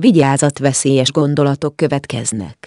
Vigyázatveszélyes gondolatok következnek.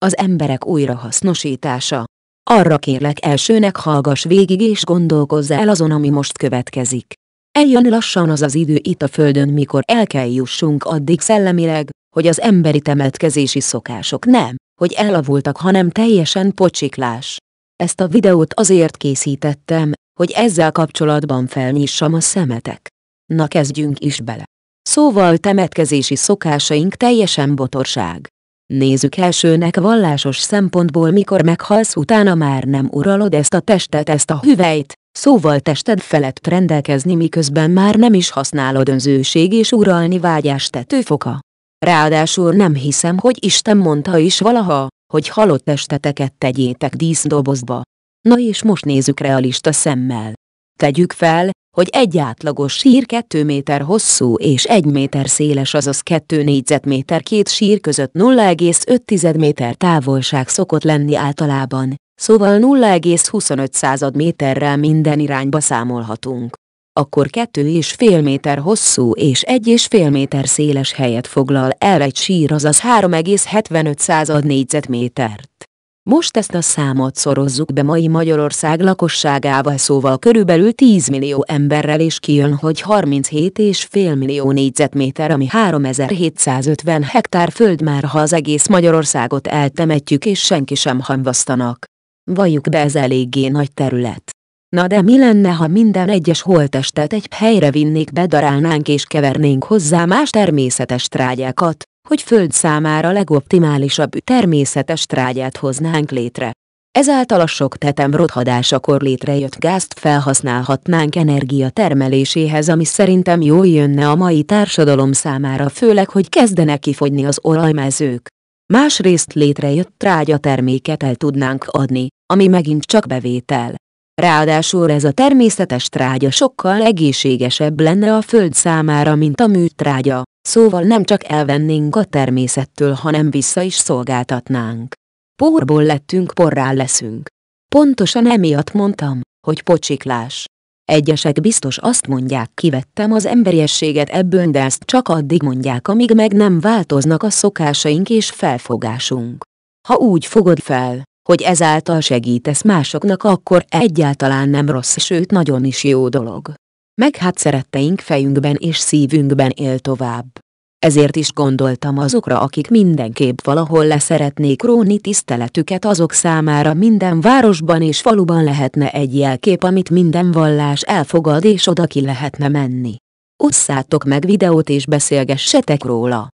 Az emberek újrahasznosítása. Arra kérlek, elsőnek hallgass végig és gondolkozz el azon, ami most következik. Eljön lassan az az idő itt a Földön, mikor el kell jussunk addig szellemileg, hogy az emberi temetkezési szokások nem, hogy elavultak, hanem teljesen pocsiklás. Ezt a videót azért készítettem, hogy ezzel kapcsolatban felnyissam a szemetek. Na, kezdjünk is bele. Szóval temetkezési szokásaink teljesen botorság. Nézzük elsőnek vallásos szempontból, mikor meghalsz, utána már nem uralod ezt a testet, ezt a hüvelyt, szóval tested felett rendelkezni, miközben már nem is használod önzőség és uralni vágyás tetőfoka. Ráadásul nem hiszem, hogy Isten mondta is valaha, hogy halott testeteket tegyétek díszdobozba. Na és most nézzük realista szemmel. Tegyük fel, hogy egy átlagos sír 2 méter hosszú és 1 méter széles, azaz 2 négyzetméter két sír között 0,5 méter távolság szokott lenni általában, szóval 0,25 méterrel minden irányba számolhatunk. Akkor 2,5 méter hosszú és 1,5 méter széles helyet foglal el egy sír, azaz 3,75 négyzetmétert. Most ezt a számot szorozzuk be mai Magyarország lakosságával, szóval körülbelül 10 millió emberrel, és kijön, hogy 37,5 millió négyzetméter, ami 3750 hektár föld, már ha az egész Magyarországot eltemetjük és senki sem hamvasztanak. Valljuk be, ez eléggé nagy terület. Na de mi lenne, ha minden egyes holttestet egy helyre vinnék, bedarálnánk és kevernénk hozzá más természetes trágyákat, hogy Föld számára legoptimálisabb természetes trágyát hoznánk létre. Ezáltal a sok tetem rothadásakor létrejött gázt felhasználhatnánk energia termeléséhez, ami szerintem jól jönne a mai társadalom számára, főleg hogy kezdenek kifogyni az olajmezők. Másrészt létrejött trágyaterméket el tudnánk adni, ami megint csak bevétel. Ráadásul ez a természetes trágya sokkal egészségesebb lenne a Föld számára, mint a műtrágya, szóval nem csak elvennénk a természettől, hanem vissza is szolgáltatnánk. Porból lettünk, porrá leszünk. Pontosan emiatt mondtam, hogy pocsiklás. Egyesek biztos azt mondják, kivettem az emberiességet ebből, de ezt csak addig mondják, amíg meg nem változnak a szokásaink és felfogásunk. Ha úgy fogod fel, hogy ezáltal segítesz másoknak, akkor egyáltalán nem rossz, sőt nagyon is jó dolog. Meg hát szeretteink fejünkben és szívünkben él tovább. Ezért is gondoltam azokra, akik mindenképp valahol leszeretnék róni tiszteletüket, azok számára minden városban és faluban lehetne egy jelkép, amit minden vallás elfogad, és oda ki lehetne menni. Osszátok meg videót és beszélgessetek róla.